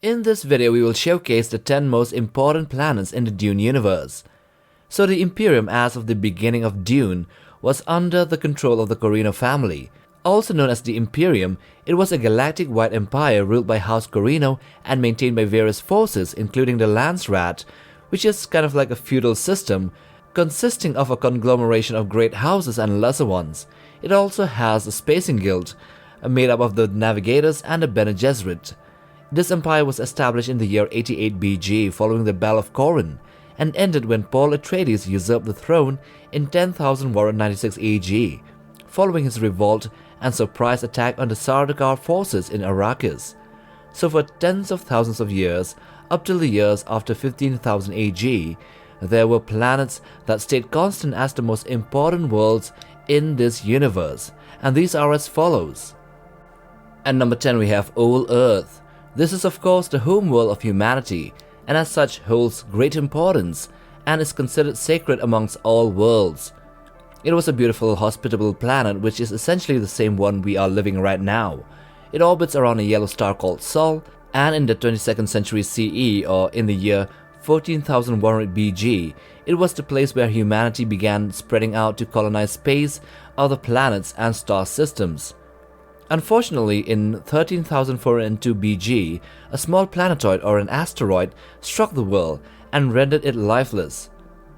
In this video, we will showcase the 10 most important planets in the Dune universe. So the Imperium as of the beginning of Dune was under the control of the Corrino family. Also known as the Imperium, it was a galactic-wide empire ruled by House Corrino and maintained by various forces including the Landsraad, which is kind of like a feudal system consisting of a conglomeration of great houses and lesser ones. It also has a spacing guild made up of the Navigators and the Bene Gesserit. This empire was established in the year 88 BG following the Battle of Corinth and ended when Paul Atreides usurped the throne in 10,196 AG, following his revolt and surprise attack on the Sardaukar forces in Arrakis. So for tens of thousands of years, up till the years after 15,000 AG, there were planets that stayed constant as the most important worlds in this universe, and these are as follows. At number 10 we have Old Earth. This is of course the home world of humanity, and as such holds great importance and is considered sacred amongst all worlds. It was a beautiful, hospitable planet which is essentially the same one we are living right now. It orbits around a yellow star called Sol, and in the 22nd century CE, or in the year 14,100 BG, it was the place where humanity began spreading out to colonize space, other planets and star systems. Unfortunately, in 13,402 BG, a small planetoid or an asteroid struck the world and rendered it lifeless.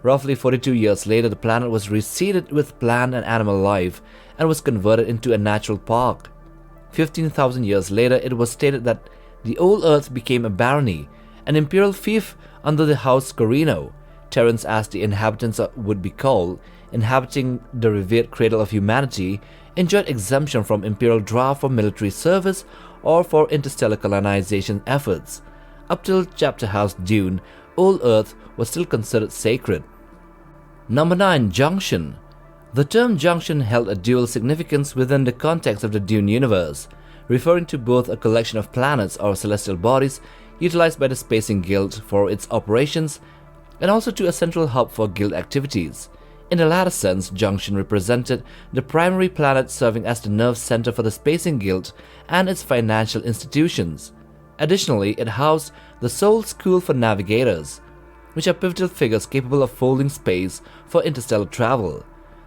Roughly 42 years later, the planet was reseeded with plant and animal life and was converted into a natural park. 15,000 years later, it was stated that the old Earth became a barony, an imperial fief under the House Corrino, Terrans as the inhabitants would be called, inhabiting the revered cradle of humanity, enjoyed exemption from imperial draft for military service or for interstellar colonization efforts. Up till Chapter House Dune, Old Earth was still considered sacred. Number 9. Junction. The term Junction held a dual significance within the context of the Dune universe, referring to both a collection of planets or celestial bodies utilized by the Spacing Guild for its operations, and also to a central hub for guild activities. In the latter sense, Junction represented the primary planet serving as the nerve center for the Spacing Guild and its financial institutions. Additionally, it housed the Sol School for Navigators, which are pivotal figures capable of folding space for interstellar travel.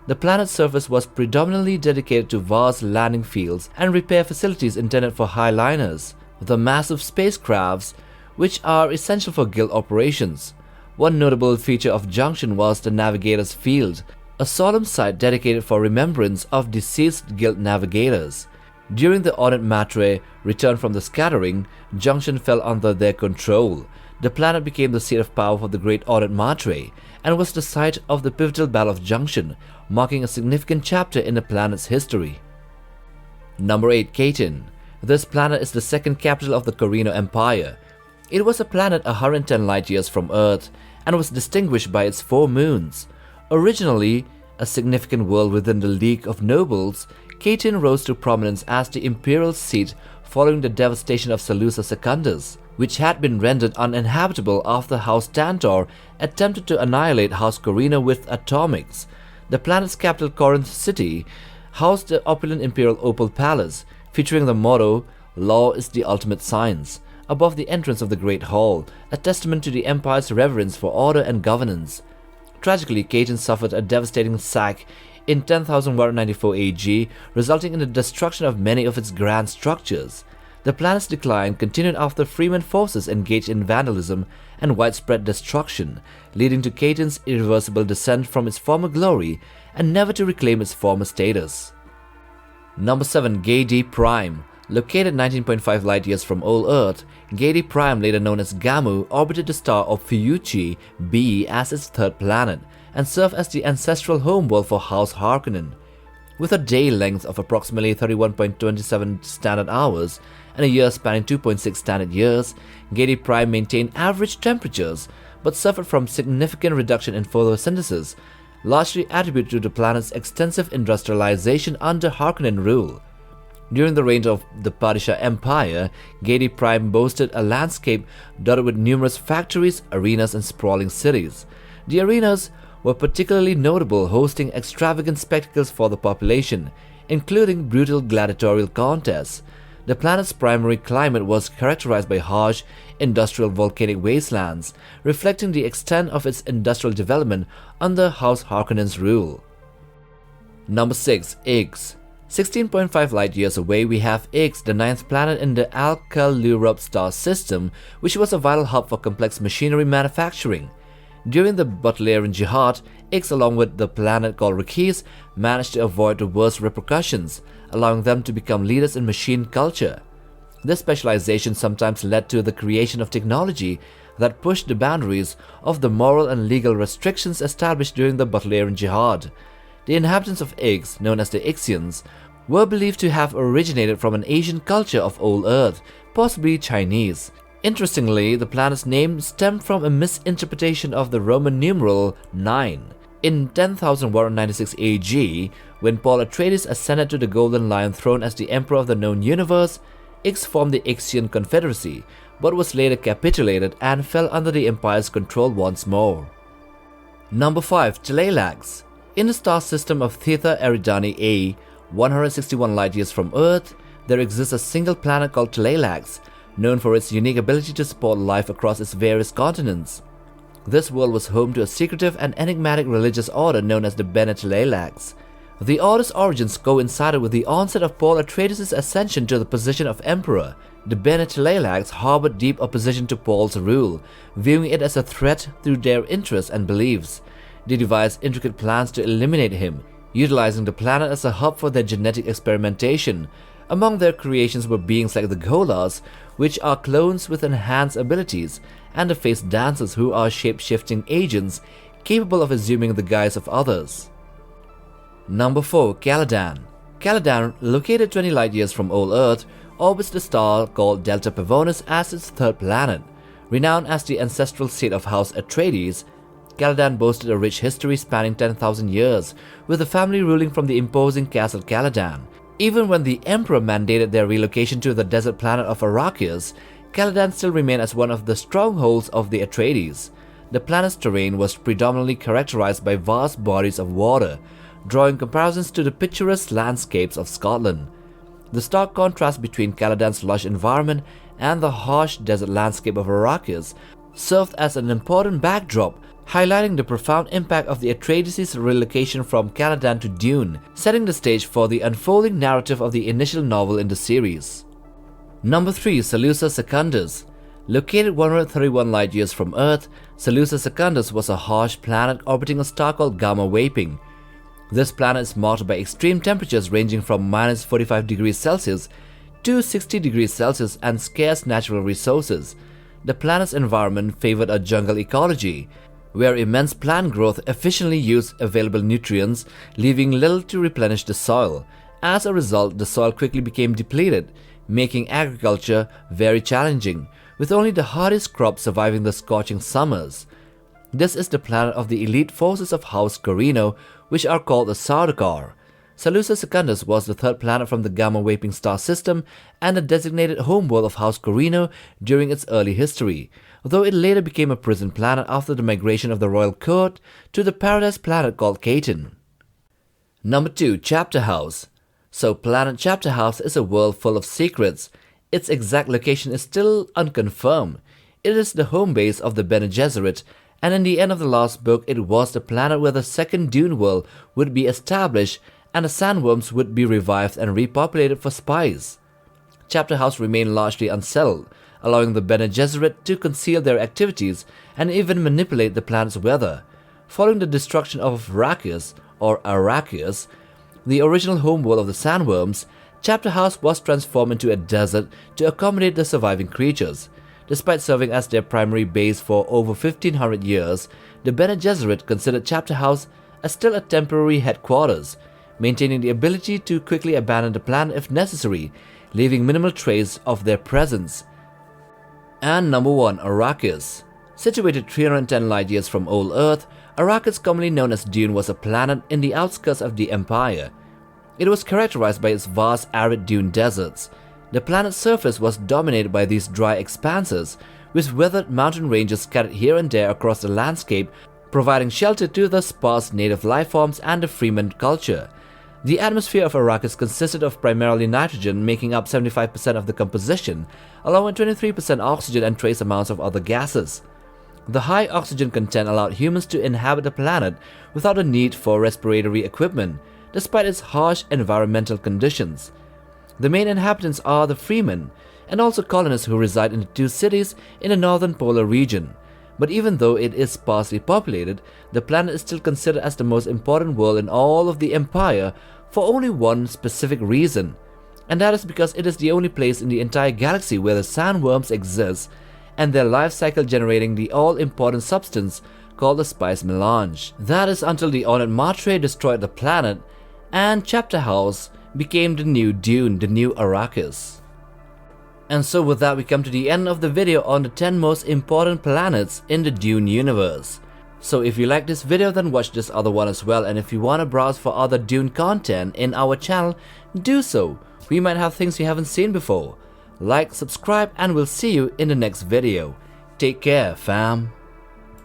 The planet's surface was predominantly dedicated to vast landing fields and repair facilities intended for highliners, the massive spacecrafts which are essential for guild operations. One notable feature of Junction was the Navigators' Field, a solemn site dedicated for remembrance of deceased guild navigators. During the Audit Matre return from the scattering, Junction fell under their control. The planet became the seat of power for the Great Audit Matre and was the site of the pivotal Battle of Junction, marking a significant chapter in the planet's history. Number 8. Kaladan. This planet is the second capital of the Corrino Empire. It was a planet 110 light-years from Earth and was distinguished by its 4 moons. Originally a significant world within the League of Nobles, Kaladan rose to prominence as the imperial seat following the devastation of Salusa Sands, which had been rendered uninhabitable after House Tantor attempted to annihilate House Corrino with atomics. The planet's capital, Corinth City, housed the opulent imperial opal palace, featuring the motto, "Law is the ultimate science," above the entrance of the Great Hall, a testament to the Empire's reverence for order and governance. Tragically, Kaladan suffered a devastating sack in 10,194 AG, resulting in the destruction of many of its grand structures. The planet's decline continued after Freeman forces engaged in vandalism and widespread destruction, leading to Kaladan's irreversible descent from its former glory and never to reclaim its former status. Number 7. Gedi Prime. Located 19.5 light-years from Old Earth, Gedi Prime, later known as Gamu, orbited the star of Fuyuchi b as its third planet and served as the ancestral homeworld for House Harkonnen. With a day length of approximately 31.27 standard hours and a year spanning 2.6 standard years, Gedi Prime maintained average temperatures but suffered from significant reduction in photosynthesis, largely attributed to the planet's extensive industrialization under Harkonnen rule. During the reign of the Padishah Empire, Gedi Prime boasted a landscape dotted with numerous factories, arenas and sprawling cities. The arenas were particularly notable, hosting extravagant spectacles for the population, including brutal gladiatorial contests. The planet's primary climate was characterized by harsh, industrial volcanic wastelands, reflecting the extent of its industrial development under House Harkonnen's rule. Number 6. Ix. 16.5 light-years away, we have Ix, the 9th planet in the Alcalurub star system, which was a vital hub for complex machinery manufacturing. During the Butlerian Jihad, Ix, along with the planet called Arrakis, managed to avoid the worst repercussions, allowing them to become leaders in machine culture. This specialization sometimes led to the creation of technology that pushed the boundaries of the moral and legal restrictions established during the Butlerian Jihad. The inhabitants of Ix, known as the Ixians, were believed to have originated from an Asian culture of Old Earth, possibly Chinese. Interestingly, the planet's name stemmed from a misinterpretation of the Roman numeral 9. In 10,196 AG, when Paul Atreides ascended to the Golden Lion throne as the Emperor of the known universe, Ix formed the Ixian Confederacy, but was later capitulated and fell under the Empire's control once more. Number 5. Tlailax. In the star system of Theta Eridani A, 161 light-years from Earth, there exists a single planet called Tlailax, known for its unique ability to support life across its various continents. This world was home to a secretive and enigmatic religious order known as the Bene Tlailax. The order's origins coincided with the onset of Paul Atreides' ascension to the position of Emperor. The Bene Tlailax harbored deep opposition to Paul's rule, viewing it as a threat through their interests and beliefs. They devised intricate plans to eliminate him, utilizing the planet as a hub for their genetic experimentation. Among their creations were beings like the Gholas, which are clones with enhanced abilities, and the Face Dancers, who are shape-shifting agents capable of assuming the guise of others. Number 4. Kaladan. Kaladan, located 20 light-years from Old Earth, orbits the star called Delta Pavonis as its third planet. Renowned as the ancestral seat of House Atreides, Kaladan boasted a rich history spanning 10,000 years, with the family ruling from the imposing castle Kaladan. Even when the Emperor mandated their relocation to the desert planet of Arrakis, Kaladan still remained as one of the strongholds of the Atreides. The planet's terrain was predominantly characterized by vast bodies of water, drawing comparisons to the picturesque landscapes of Scotland. The stark contrast between Kaladan's lush environment and the harsh desert landscape of Arrakis served as an important backdrop, highlighting the profound impact of the Atreides' relocation from Kaladan to Dune, setting the stage for the unfolding narrative of the initial novel in the series. Number 3. Salusa Secundus. Located 131 light-years from Earth, Salusa Secundus was a harsh planet orbiting a star called Gamma Vaping. This planet is marked by extreme temperatures ranging from minus 45 degrees Celsius to 60 degrees Celsius and scarce natural resources. The planet's environment favored a jungle ecology, where immense plant growth efficiently used available nutrients, leaving little to replenish the soil. As a result, the soil quickly became depleted, making agriculture very challenging, with only the hardest crops surviving the scorching summers. This is the planet of the elite forces of House Corino, which are called the Sardaukar. Salusa Secundus was the third planet from the Gamma Vaping star system and a designated homeworld of House Corino during its early history, though it later became a prison planet after the migration of the royal court to the paradise planet called Katan. Number 2. Chapter House. So planet Chapter House is a world full of secrets. Its exact location is still unconfirmed. It is the home base of the Bene Gesserit, and in the end of the last book it was the planet where the second Dune world would be established and the sandworms would be revived and repopulated for spies. Chapter House remained largely unsettled, allowing the Bene Gesserit to conceal their activities and even manipulate the planet's weather. Following the destruction of Arrakis, or Arrakis, the original homeworld of the sandworms, Chapter House was transformed into a desert to accommodate the surviving creatures. Despite serving as their primary base for over 1500 years, the Bene Gesserit considered Chapter House as still a temporary headquarters, maintaining the ability to quickly abandon the planet if necessary, leaving minimal trace of their presence. And number 1. Arrakis. Situated 310 light-years from Old Earth, Arrakis, commonly known as Dune, was a planet in the outskirts of the Empire. It was characterized by its vast arid dune deserts. The planet's surface was dominated by these dry expanses, with weathered mountain ranges scattered here and there across the landscape, providing shelter to the sparse native lifeforms and the Freeman culture. The atmosphere of Arrakis consisted of primarily nitrogen, making up 75% of the composition, along with 23% oxygen and trace amounts of other gases. The high oxygen content allowed humans to inhabit the planet without a need for respiratory equipment, despite its harsh environmental conditions. The main inhabitants are the freemen, and also colonists who reside in the two cities in the northern polar region. But even though it is sparsely populated, the planet is still considered as the most important world in all of the Empire for only one specific reason, and that is because it is the only place in the entire galaxy where the sandworms exist and their life cycle generating the all-important substance called the spice melange. That is until the Ornate Matre destroyed the planet and Chapter House became the new Dune, the new Arrakis. And so with that we come to the end of the video on the 10 most important planets in the Dune universe. So if you like this video, then watch this other one as well, and if you want to browse for other Dune content in our channel, do so. We might have things you haven't seen before. Like, subscribe, and we'll see you in the next video. Take care, fam.